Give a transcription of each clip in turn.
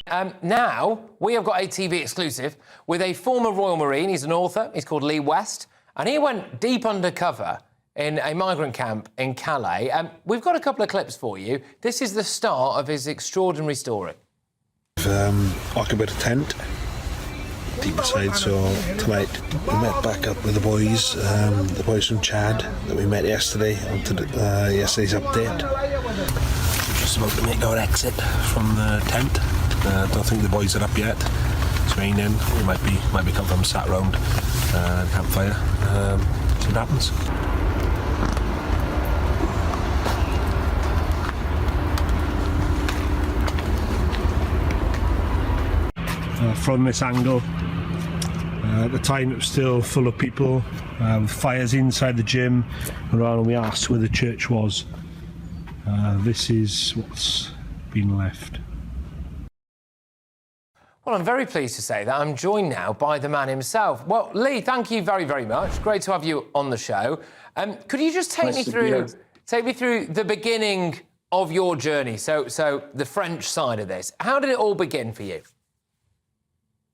Now, we have got a TV exclusive with a former Royal Marine. He's an author. He's called Lee West. And he went deep undercover in a migrant camp in Calais. We've got a couple of clips for you. This is the start of his extraordinary story. Occupied a tent deep inside, so tonight we met back up with the boys from Chad that we met yesterday onto yesterday's update. We're just about to make our exit from the tent. Don't think the boys are up yet. It's raining. We might be come from sat round the campfire. See what happens. From this angle, at the time it was still full of people, with fires inside the gym around, and we asked where the church was. This is what's been left. Well, I'm very pleased to say that I'm joined now by the man himself. Well, Lee, thank you very, very much. Great to have you on the show. Could you just take me through the beginning of your journey? So the French side of this. How did it all begin for you?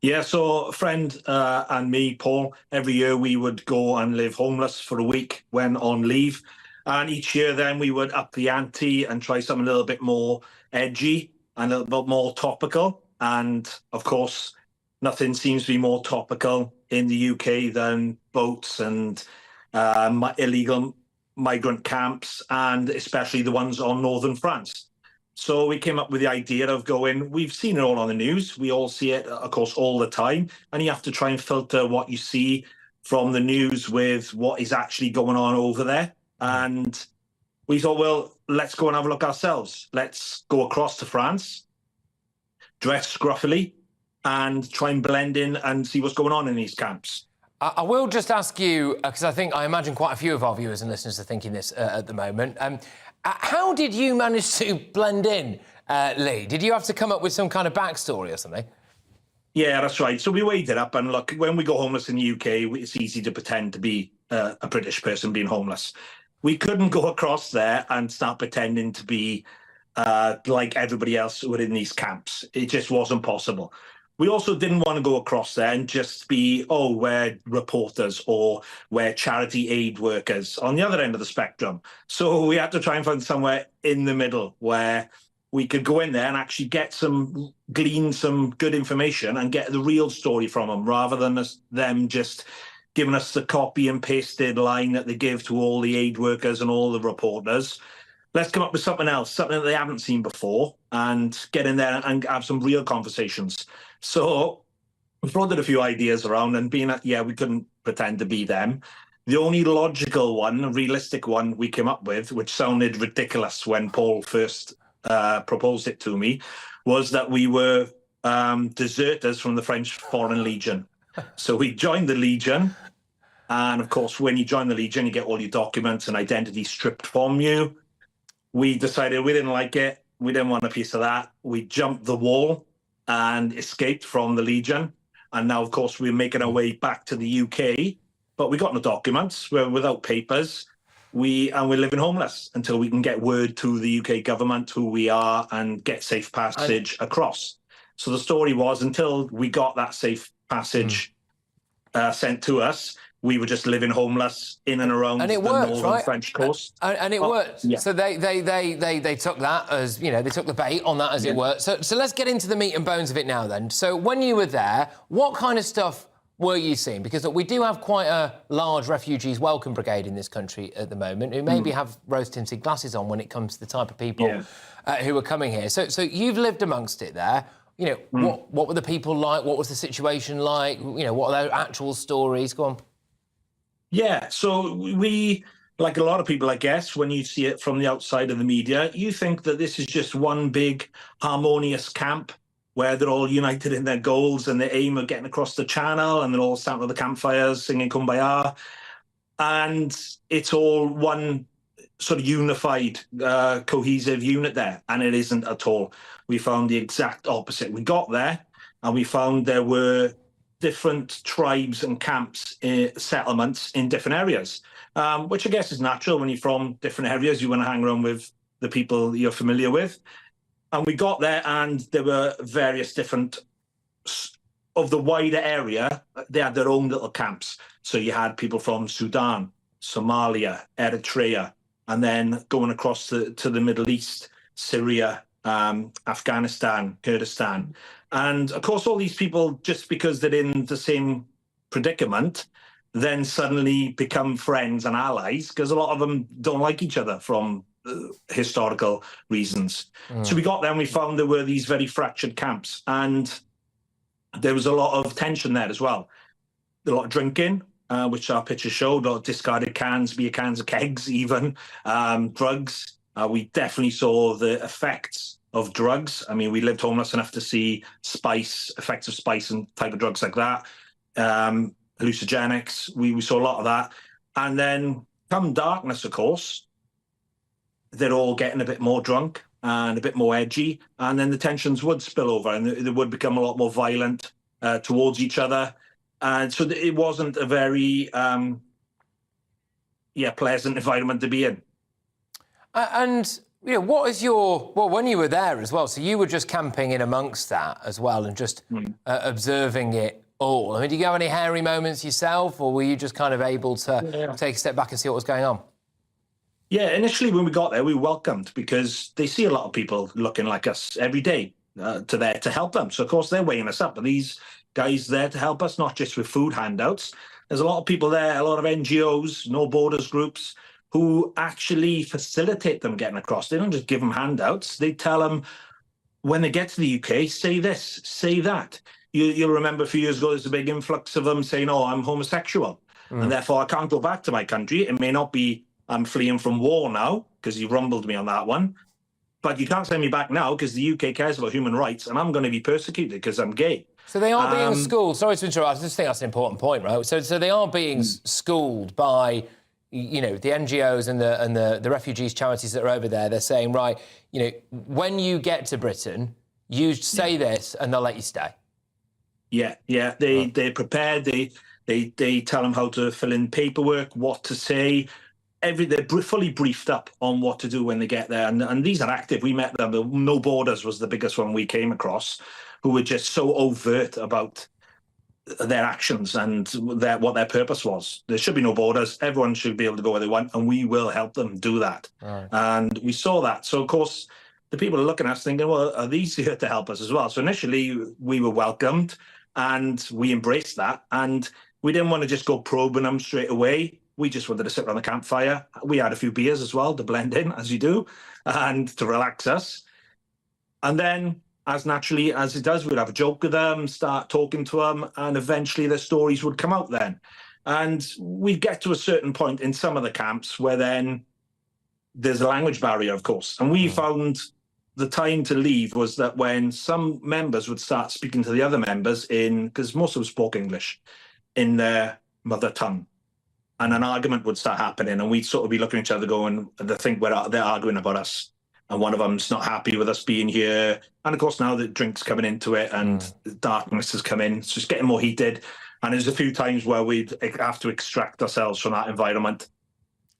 Yeah, so a friend and me, Paul, every year we would go and live homeless for a week when on leave. And each year then we would up the ante and try something a little bit more edgy and a little bit more topical. And of course, nothing seems to be more topical in the UK than boats and illegal migrant camps, and especially the ones on northern France. So we came up with the idea of going, we've seen it all on the news. We all see it, of course, all the time. And you have to try and filter what you see from the news with what is actually going on over there. And we thought, well, let's go and have a look ourselves. Let's go across to France, dress scruffily, and try and blend in and see what's going on in these camps. I will just ask you, because I imagine quite a few of our viewers and listeners are thinking this at the moment. How did you manage to blend in, Lee? Did you have to come up with some kind of backstory or something? Yeah, that's right. So we weighed it up, and look, when we go homeless in the UK, it's easy to pretend to be a British person being homeless. We couldn't go across there and start pretending to be like everybody else who were in these camps. It just wasn't possible. We also didn't want to go across there and just be, oh, we're reporters or we're charity aid workers on the other end of the spectrum. So we had to try and find somewhere in the middle where we could go in there and actually glean some good information and get the real story from them, rather than them just giving us the copy and pasted line that they give to all the aid workers and all the reporters. Let's come up with something else, something that they haven't seen before, and get in there and have some real conversations. So we floated a few ideas around, and being that, yeah, we couldn't pretend to be them. The only logical one, realistic one we came up with, which sounded ridiculous when Paul first proposed it to me, was that we were deserters from the French Foreign Legion. So we joined the Legion. And of course, when you join the Legion, you get all your documents and identity stripped from you. We decided we didn't like it. We didn't want a piece of that. We jumped the wall and escaped from the Legion. And now, of course, we're making our way back to the UK, but we got no documents. We're without papers. We're living homeless until we can get word to the UK government who we are and get safe passage across. So the story was, until we got that safe passage sent to us, we were just living homeless in and around the northern French coast. And it worked. Yeah. So they took that as, you know, they took the bait on that, as it were. So let's get into the meat and bones of it now then. So when you were there, what kind of stuff were you seeing? Because look, we do have quite a large refugees welcome brigade in this country at the moment, who maybe have rose-tinted glasses on when it comes to the type of people who are coming here. So you've lived amongst it there. You know, what were the people like? What was the situation like? You know, what are their actual stories? Go on. Yeah, so we, like a lot of people, I guess, when you see it from the outside of the media, you think that this is just one big harmonious camp where they're all united in their goals and their aim of getting across the channel, and they're all sat with the campfires singing Kumbaya. And it's all one sort of unified, cohesive unit there. And it isn't at all. We found the exact opposite. We got there and we found there were different tribes and camps, settlements in different areas, which I guess is natural. When you're from different areas, you want to hang around with the people you're familiar with. And we got there, and there were various different of the wider area. They had their own little camps. So you had people from Sudan, Somalia, Eritrea, and then going across to the Middle East, Syria, Afghanistan, Kurdistan. And of course, all these people, just because they're in the same predicament, then suddenly become friends and allies, because a lot of them don't like each other from historical reasons. So we got there and we found there were these very fractured camps, and there was a lot of tension there as well. A lot of drinking, which our pictures showed, a lot of discarded cans, beer cans, kegs even, drugs. We definitely saw the effects of drugs. I mean, we lived homeless enough to see effects of spice and type of drugs like that. Hallucinogenics, we saw a lot of that. And then come darkness, of course, they're all getting a bit more drunk and a bit more edgy, and then the tensions would spill over and they would become a lot more violent towards each other. And so it wasn't a very pleasant environment to be in. And what is when you were there as well, so you were just camping in amongst that as well and just observing it all. I mean, did you have any hairy moments yourself, or were you just kind of able to take a step back and see what was going on? Yeah, initially when we got there, we were welcomed because they see a lot of people looking like us every day to help them. So, of course, they're weighing us up. But these guys there to help us, not just with food handouts. There's a lot of people there, a lot of NGOs, No Borders groups, who actually facilitate them getting across. They don't just give them handouts. They tell them, when they get to the UK, say this, say that. You'll remember a few years ago, there's a big influx of them saying, oh, I'm homosexual, and therefore I can't go back to my country. It may not be I'm fleeing from war now, because you rumbled me on that one, but you can't send me back now because the UK cares about human rights and I'm going to be persecuted because I'm gay. So they are being schooled. Sorry to interrupt. I just think that's an important point, right? So they are being schooled by, the NGOs and the refugees charities that are over there. They're saying, right, when you get to Britain, you say this and they'll let you stay. Yeah. They're prepared. They tell them how to fill in paperwork, what to say. They're fully briefed up on what to do when they get there. And these are active. We met them. No Borders was the biggest one we came across, who were just so overt about their actions and what their purpose was. There should be no borders. Everyone should be able to go where they want, and we will help them do that. Right. And we saw that. So, of course, the people are looking at us thinking, well, are these here to help us as well? So initially, we were welcomed, and we embraced that. And we didn't want to just go probing them straight away. We just wanted to sit around the campfire. We had a few beers as well to blend in, as you do, and to relax us. And then, as naturally as it does, we'd have a joke with them, start talking to them, and eventually their stories would come out then. And we'd get to a certain point in some of the camps where then there's a language barrier, of course. And we found the time to leave was that when some members would start speaking to the other members because most of them spoke English, in their mother tongue. And an argument would start happening, and we'd sort of be looking at each other going, they think they're arguing about us. And one of them's not happy with us being here. And of course, now the drink's coming into it and darkness has come in. So it's getting more heated. And there's a few times where we'd have to extract ourselves from that environment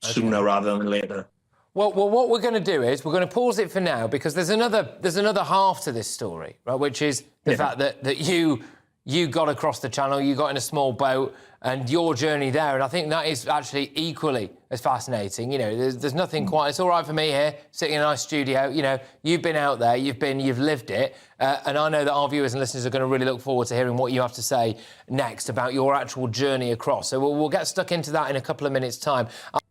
sooner rather than later. Well, what we're going to do is we're going to pause it for now, because there's another half to this story, right? Which is the fact that you got across the channel, you got in a small boat, and your journey there. And I think that is actually equally as fascinating. There's nothing quite... It's all right for me here, sitting in a nice studio. You've been out there, you've lived it. And I know that our viewers and listeners are going to really look forward to hearing what you have to say next about your actual journey across. So we'll get stuck into that in a couple of minutes' time.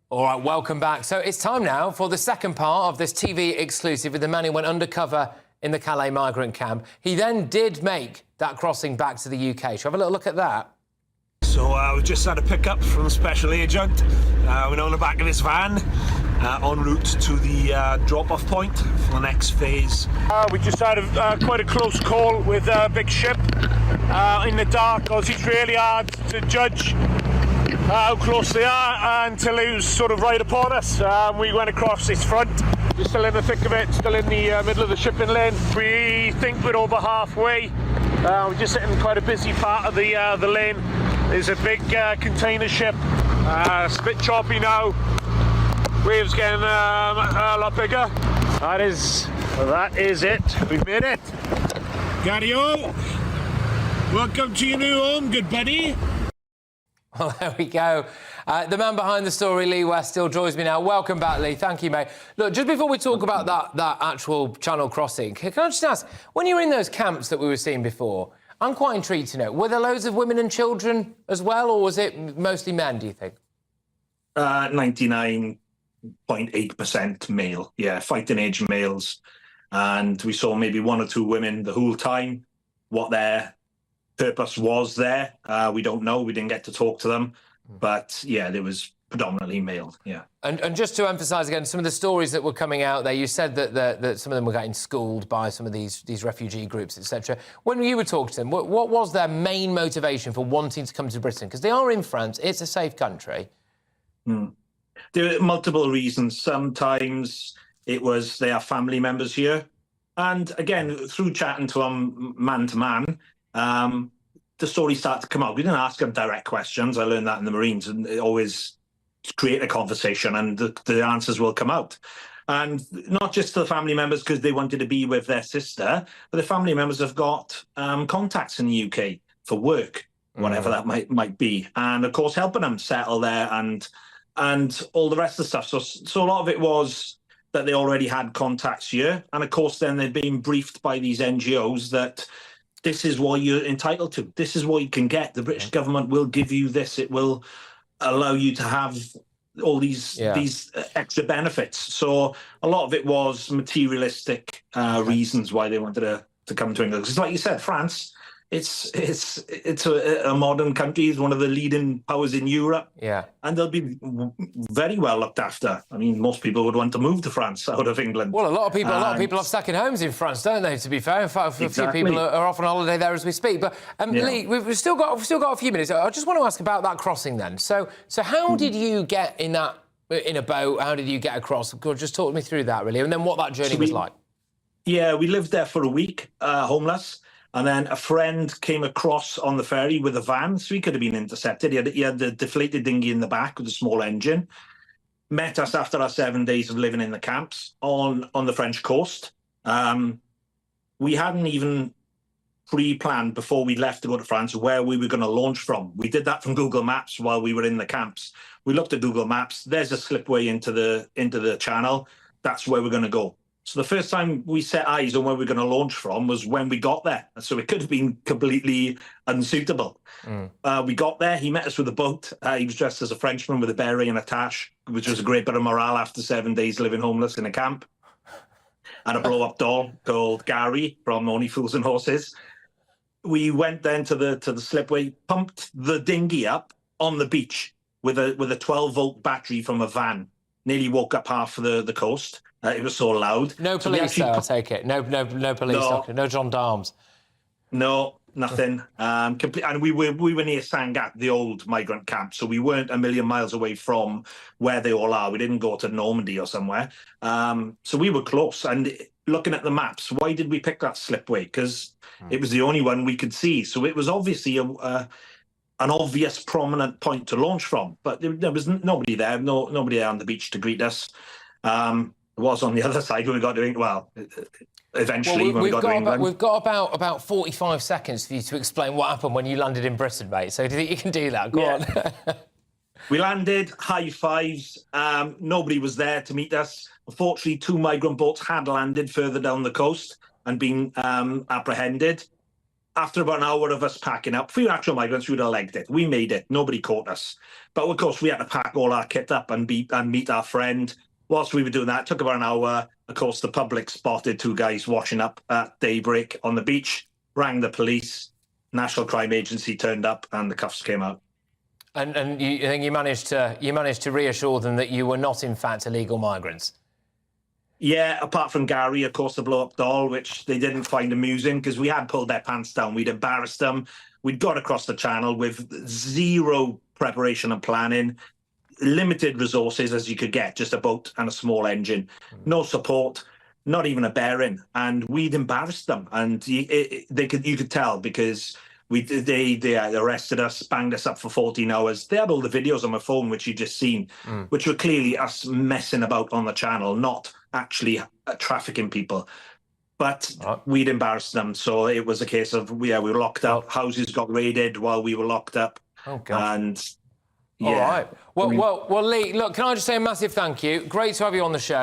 All right, welcome back. So it's time now for the second part of this TV exclusive with the man who went undercover in the Calais migrant camp. He then did make that crossing back to the UK. Shall we have a little look at that? So we just had a pickup from a special agent. We're on the back of this van, en route to the drop-off point for the next phase. We just had quite a close call with a big ship in the dark, because it's really hard to judge how close they are until it was sort of right upon us. We went across its front. We're still in the thick of it, still in the middle of the shipping lane. We think we're over halfway. We're just hitting quite a busy part of the lane. There's a big container ship. It's a bit choppy now. Waves getting a lot bigger. That is Well, that is it. We've made it. Gary-o, welcome to your new home, good buddy. Well, there we go. The man behind the story, Lee West, still joins me now. Welcome back, Lee. Thank you, mate. Look, just before we talk about that actual channel crossing, can I just ask, when you were in those camps that we were seeing before, I'm quite intrigued to know, were there loads of women and children as well, or was it mostly men, do you think? 99.8% male, yeah, fighting age males. And we saw maybe one or two women the whole time. What their purpose was there, we don't know. We didn't get to talk to them. But, yeah, there was predominantly male, yeah. And just to emphasise again, some of the stories that were coming out there, you said that some of them were getting schooled by some of these refugee groups, etc. When you were talking to them, what was their main motivation for wanting to come to Britain? Because they are in France, it's a safe country. There are multiple reasons. Sometimes it was they have family members here. And again, through chatting to them man to man, the stories start to come out. We didn't ask them direct questions. I learned that in the Marines, and it always create a conversation and the answers will come out. And not just to the family members because they wanted to be with their sister, but the family members have got contacts in the UK for work, whatever that might be. And of course, helping them settle there and all the rest of the stuff. So a lot of it was that they already had contacts here. And of course, then they'd been briefed by these NGOs that this is what you're entitled to. This is what you can get. The British government will give you this. It will allow you to have all these extra benefits. So a lot of it was materialistic reasons why they wanted to come to England. Because like you said, France, it's a modern country. It's one of the leading powers in Europe. Yeah. And they'll be very well looked after. I mean, most people would want to move to France out of England. Well, a lot of people have second homes in France, don't they, to be fair? In fact, a few people are off on holiday there as we speak. But Lee, we've still got a few minutes. I just want to ask about that crossing then. So how did you get in a boat? How did you get across? Just talk me through that, really, and then what that journey was like. Yeah, we lived there for a week, homeless. And then a friend came across on the ferry with a van, so he could have been intercepted. He had the deflated dinghy in the back with a small engine. Met us after our 7 days of living in the camps on the French coast. We hadn't even pre-planned before we left to go to France where we were going to launch from. We did that from Google Maps while we were in the camps. We looked at Google Maps. There's a slipway into the channel. That's where we're going to go. So the first time we set eyes on where we're going to launch from was when we got there. So it could have been completely unsuitable. We got there. He met us with a boat. He was dressed as a Frenchman with a beret and a tash, which was a great bit of morale after 7 days living homeless in a camp. And a blow-up doll called Gary from Only Fools and Horses. We went then to the slipway, pumped the dinghy up on the beach with a 12-volt battery from a van. Nearly woke up half of the coast. It was so loud. No police, though, I take it. No police, doctor. No gendarmes. No, nothing. And we were near Sangat, the old migrant camp, so we weren't a million miles away from where they all are. We didn't go to Normandy or somewhere. So we were close. And looking at the maps, why did we pick that slipway? Because it was the only one we could see. So it was obviously an obvious prominent point to launch from, but there was nobody there, nobody there on the beach to greet us. It was on the other side when we got to England. Well, eventually when we got to England. We've got about 45 seconds for you to explain what happened when you landed in Britain, mate. So do you think you can do that? Go on. We landed, high fives. Nobody was there to meet us. Unfortunately, 2 migrant boats had landed further down the coast and been apprehended. After about an hour of us packing up, 3 actual migrants, we would have legged it. We made it. Nobody caught us. But, of course, we had to pack all our kit up and meet our friend. Whilst we were doing that, it took about an hour. Of course, the public spotted 2 guys washing up at daybreak on the beach, rang the police, National Crime Agency turned up, and the cuffs came out. And you think you managed to reassure them that you were not, in fact, illegal migrants? Yeah, apart from Gary, of course, the blow-up doll, which they didn't find amusing because we had pulled their pants down. We'd embarrassed them. We'd got across the channel with zero preparation and planning, limited resources as you could get, just a boat and a small engine, no support, not even a bearing. And we'd embarrassed them. And you could tell because They arrested us, banged us up for 14 hours. They had all the videos on my phone, which you just seen, which were clearly us messing about on the channel, not actually trafficking people. But we'd embarrassed them, so it was a case of we were locked up. Houses got raided while we were locked up. Oh God! And yeah. All right. Well, Lee. Look, can I just say a massive thank you? Great to have you on the show.